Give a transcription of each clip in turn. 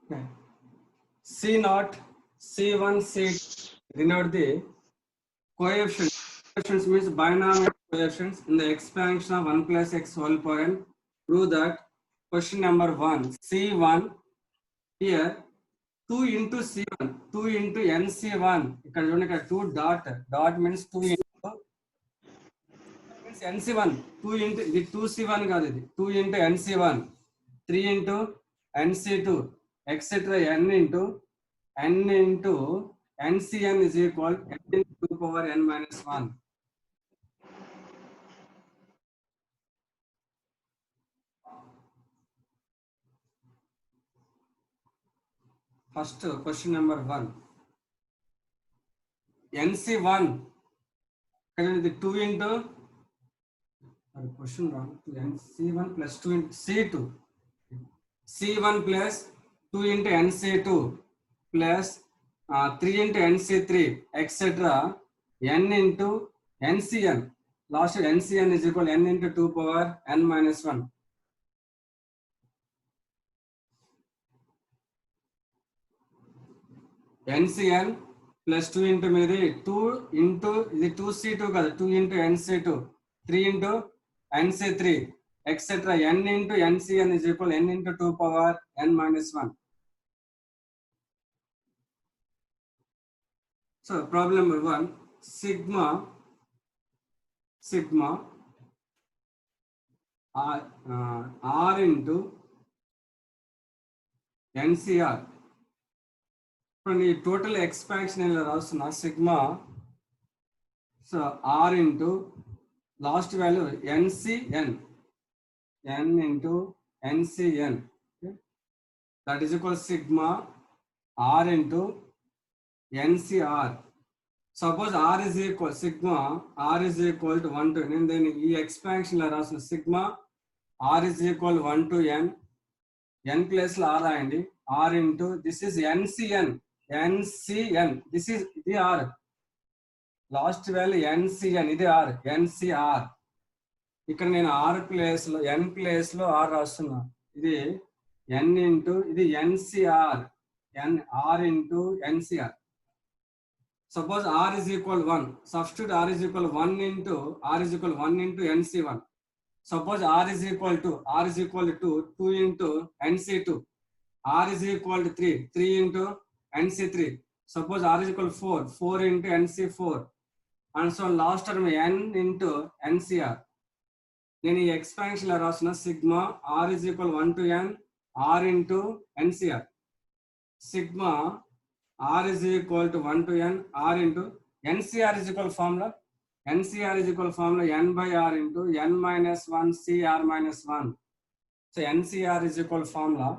Okay. C naught, C1, C denote the coefficients. Coefficients means binomial coefficients in the expansion of 1 plus x whole power n. Prove that question number 1, C1 here 2 into C1, 2 into NC1. ఇక్కడ చూడండి ఇక్కడ 2 dot means 2 into means NC1 2 into ఇది 2C1 కాదు ఇది 2 into NC1 3 into NC2 etc n into NCN is equal n into 2 power n minus 1. First question number 1. NC1 the 2 into question wrong. NC1 plus 2 into C2. C1 plus 2 into NC2 plus 3 into NC3 etc. n into NCN. Last NCN is equal n into 2 power n minus 1. NCN plus 2 into meది 2 into ఇది 2C2 కదా 2 into NC2 3 into NC3 etc. n into NCN is equal n into 2 power n minus 1. So problem number 1, sigma R into NCR. From the total expansion in the sigma, so R into last value NCN, n into NCN, okay? That is equal sigma R into NCR. Suppose R is equal sigma R is equal to 1 to n, and then e expansion la sigma R is equal 1 to n plus R and R into this is NCN, this is the R. Last value NCN, ఇది R, NCR. ఇక్కడ నేను R place లో n place లో R రాస్తున్నా. ఇది n into ఇది NCR, R into NCR. Suppose R is equal 1. Substitute R is equal 1 into NC1. Suppose R is equal to 2 into NC2. R is equal to 3 into NC3. Suppose R is equal to 4 into NC4. And so last term n into NCR. Then ఈ expansion la రాసిన sigma R is equal 1 to n R into NCR. Sigma R is equal to 1 to n R into NCR is equal formula. NCR is equal formula n by R into n minus 1 CR minus 1. So NCR is equal formula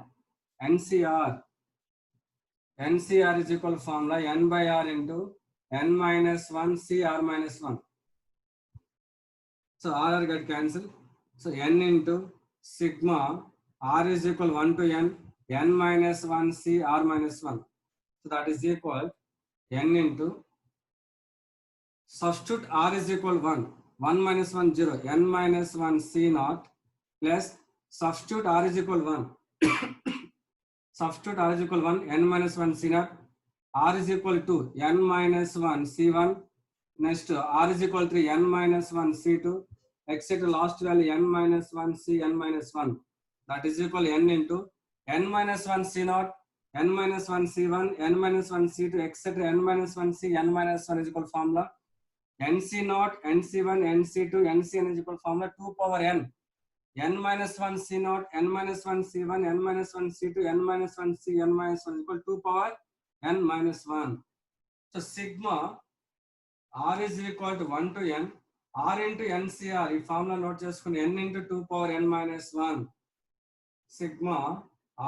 NCR is equal formula n by R into n minus 1 CR minus 1. So R get cancelled. So n into sigma R is equal 1 to n minus 1 CR minus 1. So that is equal n into substitute R is equal 1 minus 1 0 n minus 1 C naught plus substitute R is equal 1 substitute R is equal 1 n minus 1 C naught. R is equal to n minus 1 C1. Next R is equal to n minus 1 C2 etc. Last value n minus 1 C n minus 1. That is equal n into n minus 1 C naught, n minus 1 C1, n minus 1 C2 etc. n minus 1 C n minus 1 is equal formula NC naught, NC1, NC2, NCN is equal formula 2 power n. N minus 1 C naught, n minus 1 C1, n minus 1 C2, n minus 1 C n minus 1 is equal 2 power n minus 1. So sigma R is equal to 1 to n R into NCR. ఈ formula note చేసుకుని n into 2 power n minus 1. Sigma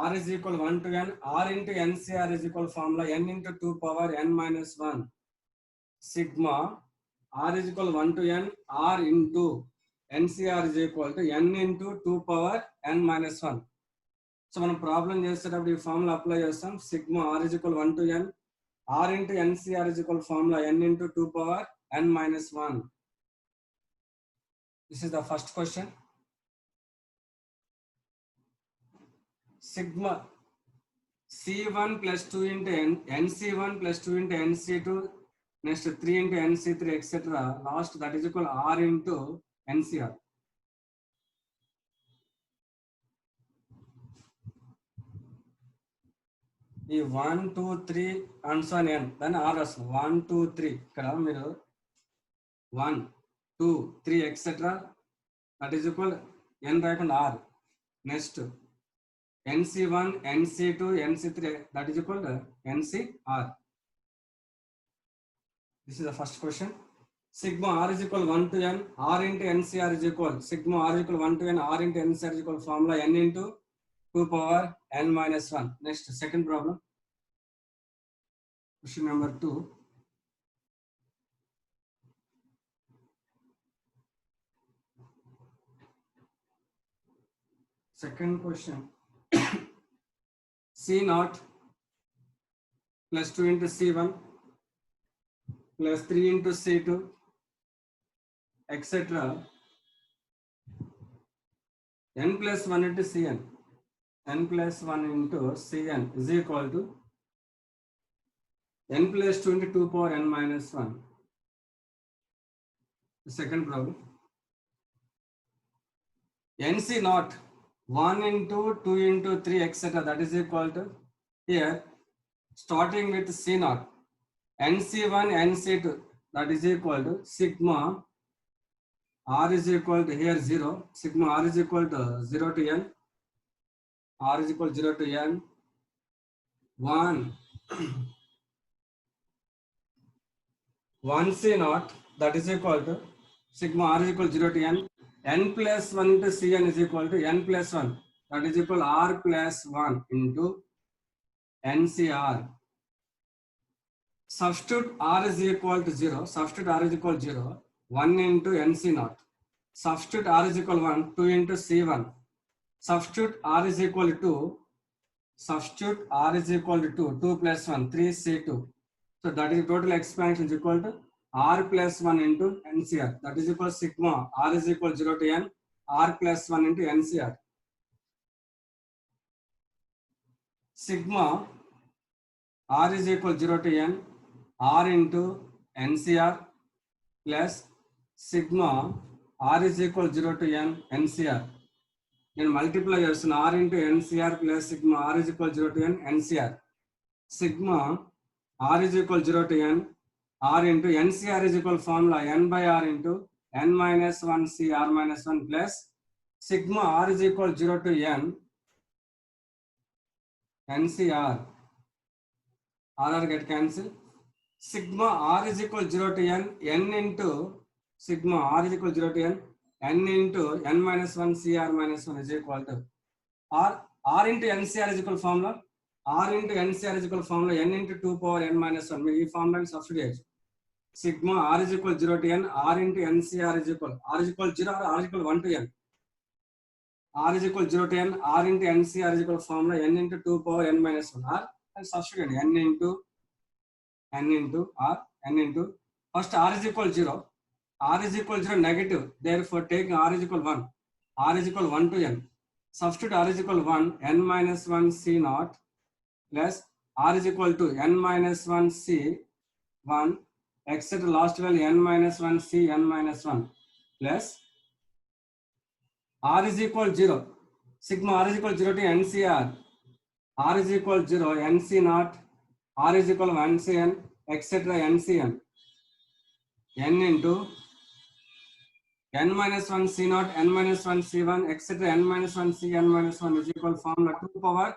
R is equal 1 to n R into NCR is equal formula n into 2 power n minus 1. Sigma R is equal 1 to n R into NCR is equal to n into 2 power n minus 1. So మనం problem చేసేటప్పుడు ఈ formula apply చేస్తాం. Sigma R is equal 1 to n R into NCR is equal formula n into 2 power n minus 1. This is the first question. Sigma C1 plus 2 into NC1 plus 2 into NC2, next 3 into NC3, etc. Last, that is equal R into NCR. ఈ 1 2 3 and so n దాన్ని or రాస్తున్నాం 1 2 3 ఇక్కడ మీరు 1 2 3 etcetera that is equal n రాయకుండా or next NC1 NC2 NC3 that is equal to NCR. This is the first question. Sigma R is equal 1 to n, R into NCR is equal sigma R is equal 1 to n, R into NCR is equal formula n into 2 power n minus 1. Next, second problem. Question number 2. Second question. C0 plus 2 into C1 plus 3 into C2, etc. n plus 1 into Cn. N plus 1 into Cn is equal to n plus 2 into 2 power n minus 1. The second problem. NC0 1 into 2 into 3 etc. that is equal to here starting with C0 NC1 NC2 that is equal to sigma R is equal to here 0, sigma R is equal to 0 to n, R is equal to 0 to n 1 1 C0 that is equal to sigma R is equal to 0 to n plus 1 into Cn is equal to n plus 1 that is equal to R plus 1 into NCR. Substitute R is equal to 0, substitute R is equal to 0, 1 into NC0. Substitute R is equal to 1, 2 into C1. Substitute R is equal to 2, substitute R is equal to 2, 2 plus 1, 3 C2. So that is total expansion is equal to R plus 1 into NCR. That is equal to sigma R is equal to 0 to n, R plus 1 into NCR. Sigma R is equal to 0 to n, R into NCR plus sigma R is equal to 0 to n NCR. Then multiply చేస్తున్న R into NCR plus sigma R is equal to 0 to n NCR. Sigma R is equal to 0 to n, R into NCR is equal to formula n by R into n minus 1 C R minus 1 plus sigma R is equal to 0 to n NCR. R get cancelled. Sigma R is equal to 0 to n into sigma R is equal to 0 to n into n minus 1 CR minus 1 is equal to R into NCR is equal to formula R into NCR is equal to formula n into 2 power n minus 1. We formula substitute. Sigma R is equal to 0 to n, R into NCR is equal R is equal to 0 or R is equal to 1 to n. R is equal to 0 to n, R into NCR is equal to formula n into 2 power n minus 1. R and substitute n into R, n into first R is equal to 0, R is equal to 0 negative, therefore taking R is equal to 1, R is equal to 1 to n, substitute R is equal to 1, n minus 1 C0 plus R is equal to n minus 1 C1 etc. last value n minus 1 C n minus 1 plus R is equal to 0, sigma R is equal to 0 to NCR, R is equal to 0 NC0, R is equal to 1 Cn etc. NCn, n into n minus 1 C0, n minus 1 C1 etc. n minus 1 C n minus 1 is equal to formula 2 power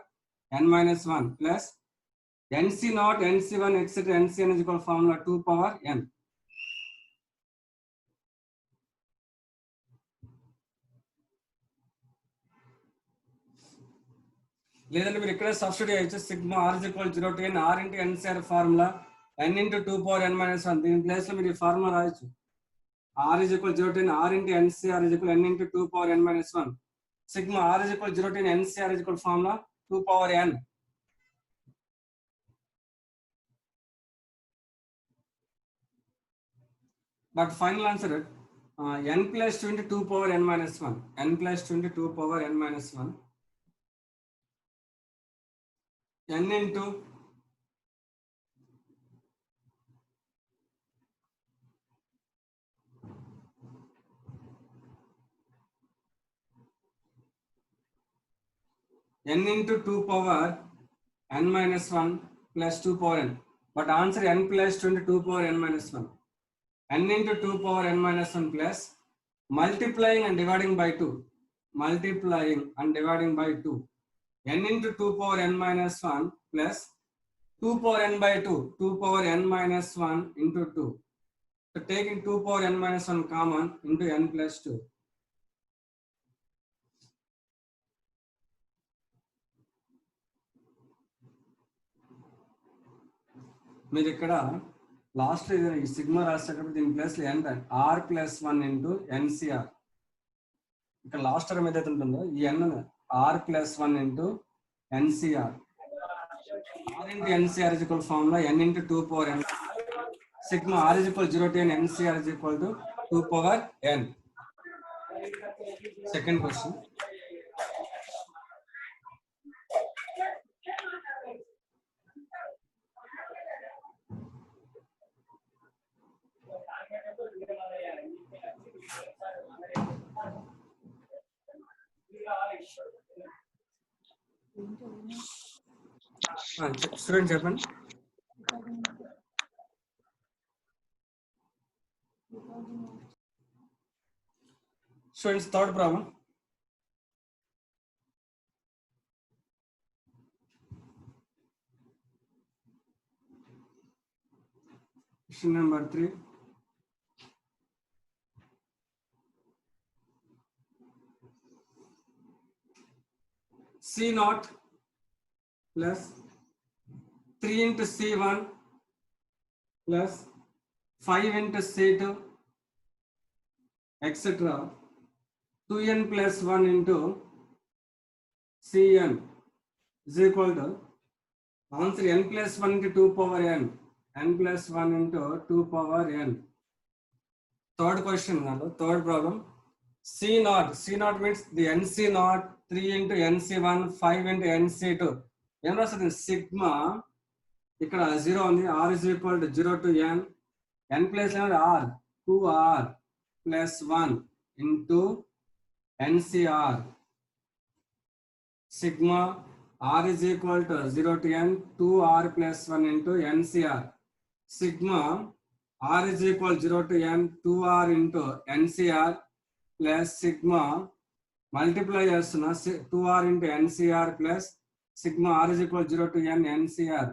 n minus 1 plus NC0, NC1 etc. NCn is equal to formula 2 power n. లేదంటే మీరు ఇక్కడ substitute చేయొచ్చు sigma R is equal to 0 to n, R into NCR formula n into 2 power n minus 1. దీని place లో మీరు ఈ formula రాయొచ్చు. R is equal to 0 to n, R into NCR is equal to n into 2 power n minus 1. Sigma R is equal to 0 to n, NCR is equal to formula 2 power n. But final answer n plus 2 into 2 power n minus 1. N plus 2 into 2 power n minus 1. n into n into 2 power n minus 1 plus 2 power n. But answer n plus 22 power n minus 1. N into 2 power n minus 1 plus multiplying and dividing by 2. Multiplying and dividing by 2. N into 2 power n minus 1 plus 2 power n by 2. 2 power n minus 1 into 2. So taking 2 power n minus 1 common into n plus 2. మీరు ఇక్కడ last ఈ sigma రాసేటప్పుడు దీని plus n r plus 1 into NCR. ఇక్కడ last term ఏదైతే ఉంటుందో ఈ n r plus 1 into NCR. r into NCR is equal formula n into 2 power n. Sigma r is equal 0 to n, NCR is equal to 2 power n. Second question. Student చెప్పండి. Students, third problem. Question number 3. C naught plus 3 into C1 plus 5 into C2 etc. 2n plus 1 into Cn is equal to answer n plus 1 into 2 power n. N plus 1 into 2 power n. Third question, third problem. C naught. C naught means the NC naught 3 into NC1, 5 into NC2. Em rasadi sigma ఇక్కడ 0 ఉంది. R is equal to 0 to n. N plus r 2r plus 1 into NCR. Sigma r is equal to 0 to n 2r plus 1 into NCR. Sigma r is equal 0 to n 2r into NCR plus sigma multiply చేస్తున్నా 2r into NCR plus sigma r is equal 0 to n NCR.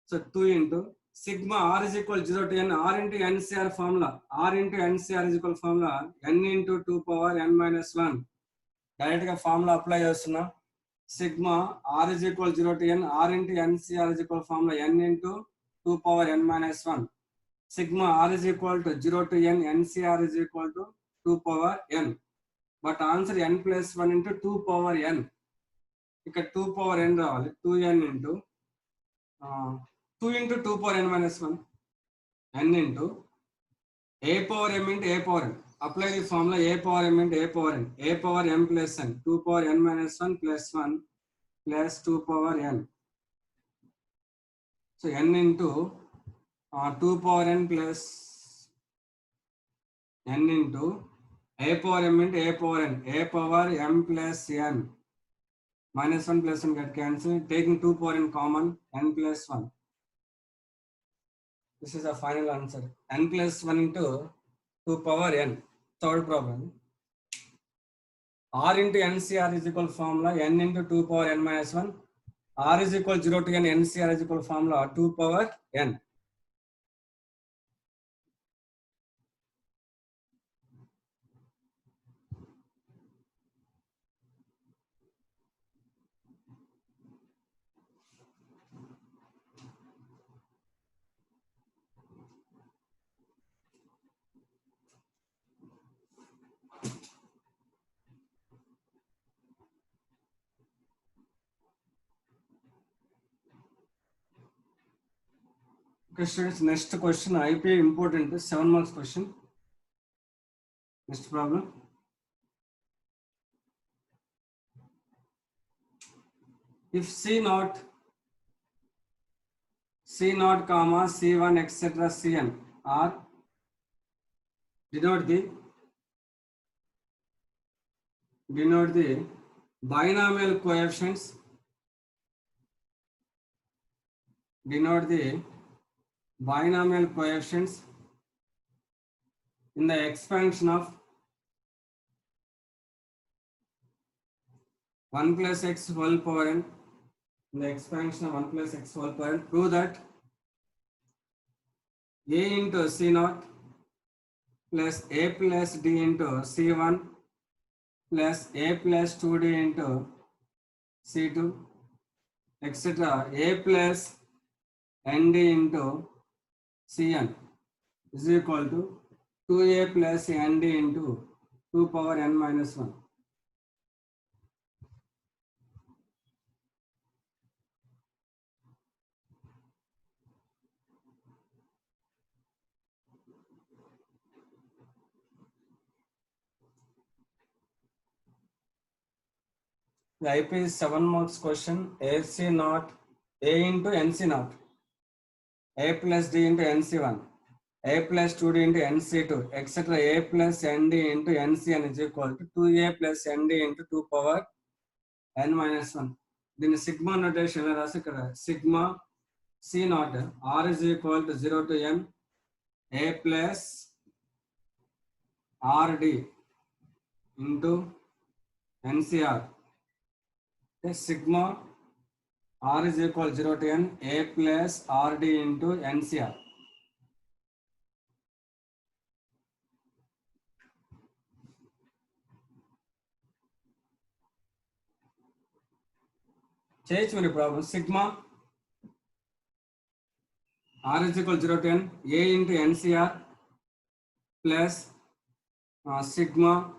So 2 into sigma r is equal 0 to n, r into NCR formula, r into NCR is equal formula n into 2 power n minus 1. Direct గా formula apply చేస్తున్నా. Sigma r is equal 0 to n, r into NCR is equal formula n into 2 power n minus 1. Sigma r is equal to 0 to n, NCR is equal to 2 power n. But answer n plus 1 into 2 power n. ఇక్కడ 2 power n రావాలి. 2n into 2 into 2 power n minus 1. n into a power m into a power n. Apply the formula a power m into a power n. a power m plus n. 2 power n minus 1 plus 1 plus 2 power n. So n into 2 power n plus n into a power m into a power n. a power m plus n. Minus 1 plus 1 get cancelled. Taking 2 power n common, n plus 1. This is the final answer. N plus 1 into 2 power n. Third problem. R into NCR is equal formula n into 2 power n minus 1. R is equal 0 to n, NCR is equal formula 2 power n. Okay, students, next question, IPA important, 7 marks question. Next problem. If C naught C naught comma C1 etc. Cn are denote the binomial coefficients, denote the binomial coefficients in the expansion of 1 plus x whole power n, in the expansion of 1 plus x whole power n. Prove that a into C naught plus a plus d into C1 plus a plus 2d into C2 etc. a plus nd into Cn is equal to 2a plus nd into 2 power n minus 1. The IP is 7 marks question. AC naught, A into NC naught, A plus D into NC1, A plus 2D into NC2, etc. A plus ND into NCN is equal to 2A plus ND into 2 power n minus 1. Then sigma notation sigma C naught R is equal to 0 to n A plus RD into NCR. Sigma R is equal to 0 to n A plus RD into NCR. Change many problem. Sigma R is equal to 0 to n A into NCR plus sigma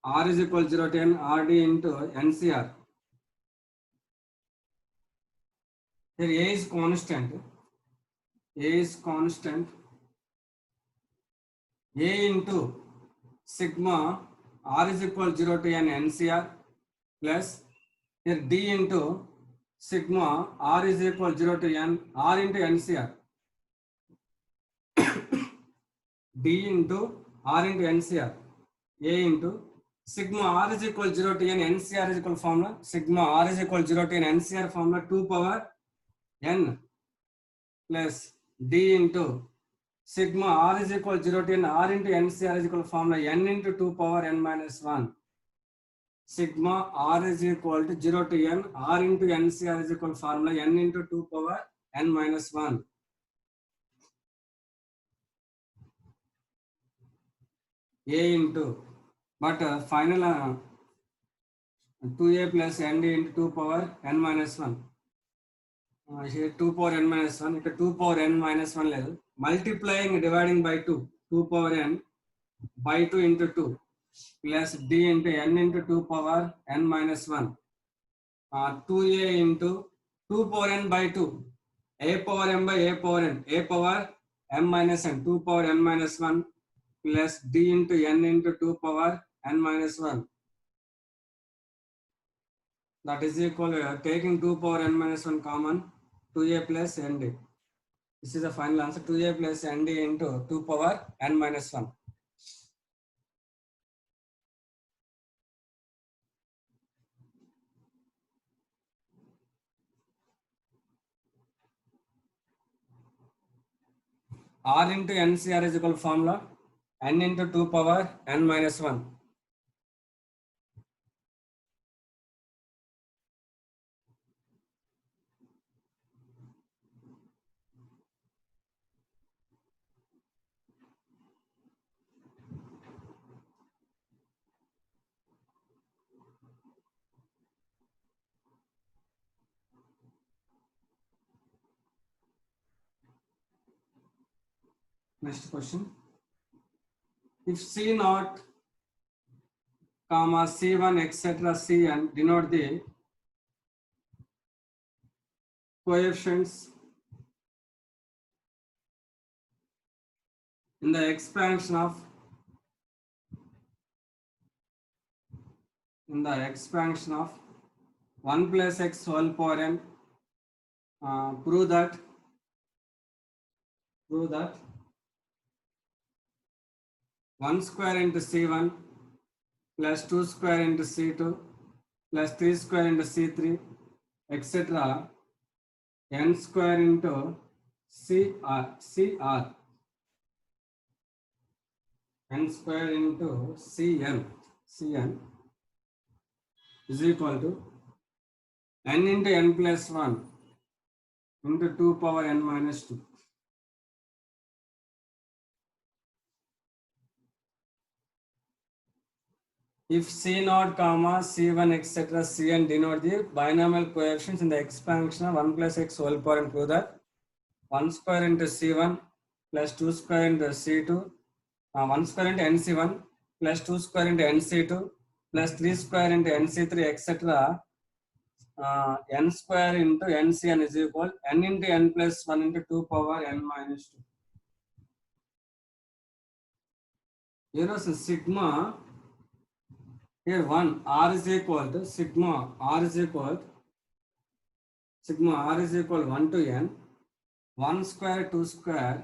R is equal to 0 to n RD into NCR. Here A is constant. A is constant. A into sigma R is equal to 0 to n NCR plus here D into sigma R is equal to 0 to n R into NCR. D into R into NCR. A into sigma R is equal to 0 to n NCR is equal formula. Sigma R is equal to 0 to n NCR formula 2 power n plus D into sigma R is equal to 0 to n R into NCR is equal formula n into 2 power n minus 1. Sigma R is equal to 0 to n R into NCR is equal formula n into 2 power n minus 1. A into, but final 2a plus nd into 2 power n minus 1. Here 2 power n minus 1, ఇక్కడ 2 power n minus 1 లేదు. Multiplying dividing by 2, 2 power n by 2 into 2 plus d into n into 2 power n minus 1. 2a into 2 power n by 2, a power m by a power n, a power m minus n, 2 power n minus 1 plus d into n into 2 power n minus 1. That is equal to taking 2 power n minus 1 common, 2a plus nd. This is the final answer, 2a plus nd into 2 power n minus 1. R into NCR is equal formula n into 2 power n minus 1. Next question. If C naught, comma C1 etc. Cn denote the coefficients in the expansion of 1 plus x whole power n, prove that prove that 1 square into C1 plus 2 square into C2 plus 3 square into C3, etc. n square into CR n square into Cn is equal to n into n plus 1 into 2 power n minus 2. If C0 comma C1 etc. Cn denote the binomial coefficients in the expansion of 1 plus x whole power, and prove that 1 square into C1 plus 2 square into C2, 1 square into NC1 plus 2 square into NC2 plus 3 square into NC3, etc. N square into NCn is equal n into n plus 1 into 2 power n minus 2. Here is sigma. Here 1 r is equal to sigma r is equal 1 to n 1 square 2 square.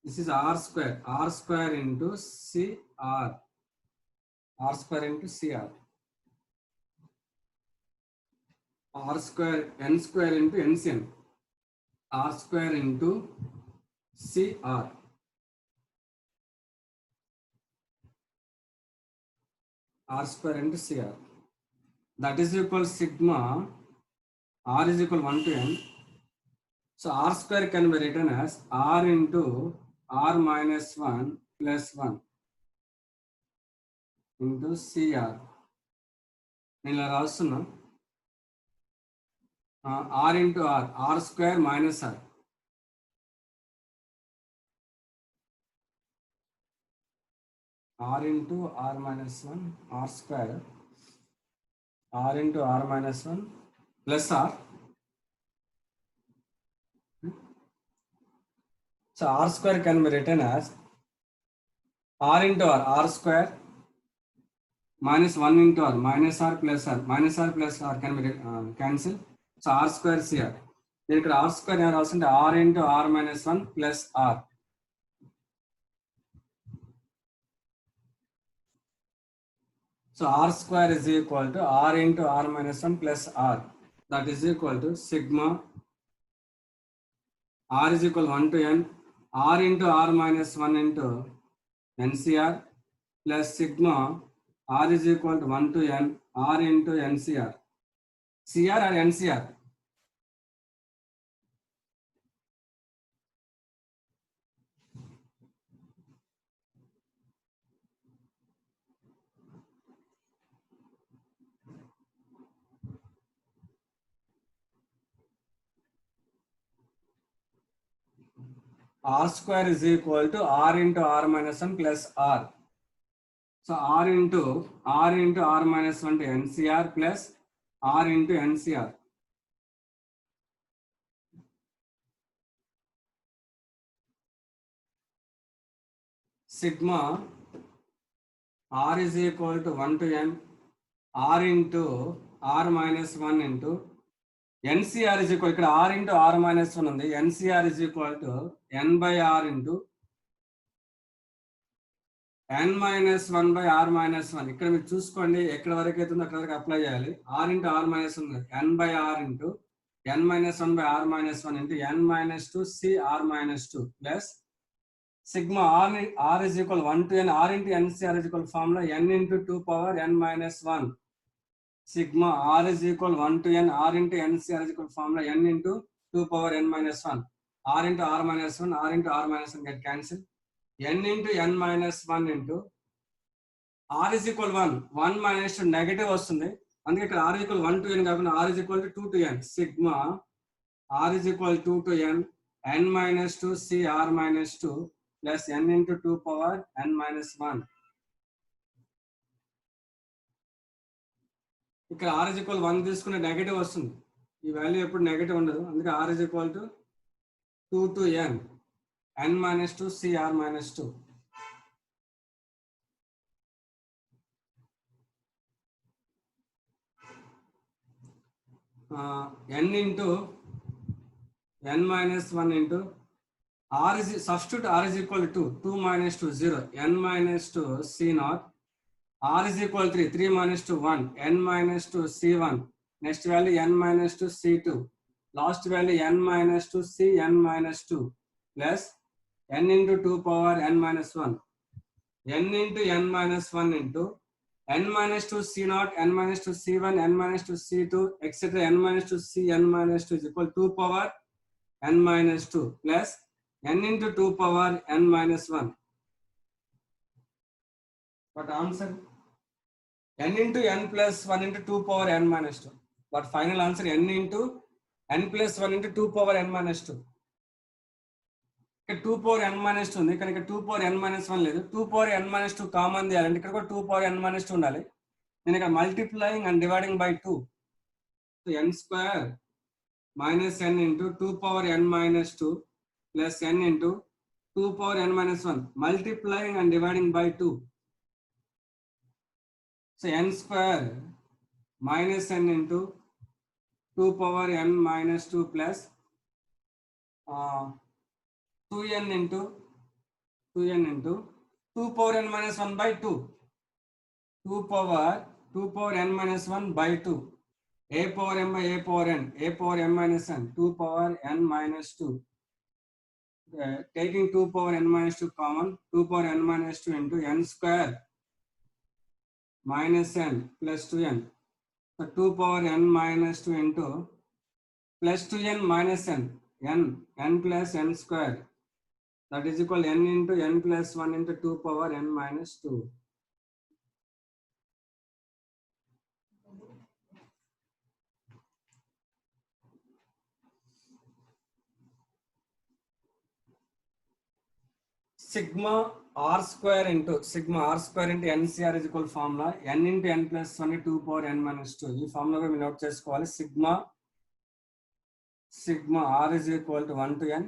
This is r square into CR, r square into CR, r square n square into NCN, r square into CR, r square into CR. That is equal sigma r is equal 1 to n. So r square can be written as r into r minus 1 plus 1 into CR. నేను ఇలా రాస్తున్నా, r into r square minus r, r into r minus 1 r square, r into r minus 1 plus r. So r square can be written as r into r square minus 1 into r minus r plus r, minus r plus r can be cancel. So r square CR. Then ఇక్కడ r square ఏం రాస్తుంటే r into r minus 1 plus r. So r square is equal to r into r minus 1 plus r. That is equal to sigma r is equal 1 to n r into r minus 1 into NCR plus sigma r is equal to 1 to n r into NCR. CR or NCR? R square is equal to r into r minus 1 plus r. So r into r minus 1 to NCR plus r into NCR. Sigma r is equal to 1 to n r into r minus 1 into NCR is equal, ఇక్కడ r into r minus 1 ఉంది, NCR is equal to n by r into n minus 1 by r minus 1. ఇక్కడ మీరు చూసుకోండి ఎక్కడ వరకు అవుతుందో అక్కడ వరకు అప్లై చేయాలి. r into r minus 1 n by r into n minus 1 by r minus 1 into n minus 2 CR minus 2 plus sigma r is equal 1 to n r into NCR is equal formula n into 2 power n minus 1. Sigma r is equal 1 to n r into NCR is equal formula n into 2 power n minus 1. R into r minus 1, r into r minus 1 get cancelled. N into n minus 1 into r is equal 1. 1 minus 2 negative వస్తుంది. అందుకే ఇక్కడ r is equal 1 to n కాకుండా r is equal to 2 to n. Sigma r is equal 2 to n n minus 2 CR minus 2 plus n into 2 power n minus 1. ఇక్కడ r is equal 1 తీసుకునే negative వస్తుంది. ఈ value ఎప్పుడు negative ఉండదు. అందుకే r is equal to 2 to n n minus 2 CR minus 2. N into n minus 1 into R is substitute R is equal to 2 minus 2 0 n minus 2 C naught. R is equal to 3 minus 2 1 n minus 2 C1. Next value n minus 2 C2. Last value n minus 2 C n minus 2 plus n into 2 power n minus 1. N into n minus 1 into n minus 2 C naught, n minus 2 C1, n minus 2 C2, etc. n minus 2 C n minus 2 is equal to 2 power n minus 2 plus n into 2 power n minus 1. But answer n into n plus 1 into 2 power n minus 2. But final answer n into n plus 1 into 2 power n minus 2. 2 power n minus 2 ఉంది కానీ ఇక్కడ 2 power n minus 1 లేదు. 2 power n minus 2 common తీయాలంటే ఇక్కడ కూడా 2 power n minus 2 ఉండాలి. నేను ఇక్కడ multiplying and dividing by 2. So n square minus n into 2 power n minus 2 plus n into 2 power n minus 1 multiplying and dividing by 2. So n square minus n into 2 power n minus 2 plus 2n into 2 power n minus 1 by 2. 2 power n minus 1 by 2. A power m by a power n, a power m minus n, 2 power n minus 2. Taking 2 power n minus 2 common, 2 power n minus 2 into n square minus n plus 2n. So 2 power n minus 2 into plus 2n minus n, n plus n square. That is equal n into n plus 1 into 2 power n minus 2. Sigma r square into NCR is equal formula n into n plus 1 2 power n minus 2. ఈ formula కూడా మీరు note చేసుకోవాలి. sigma r is equal to 1 to n.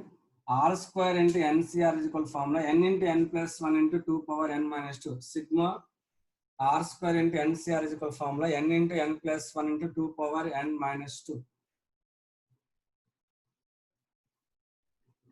R square into NCR is equal formula n into n plus 1 into 2 power n minus 2. Sigma r square into NCR is equal formula n into n plus 1 into 2 power n minus 2.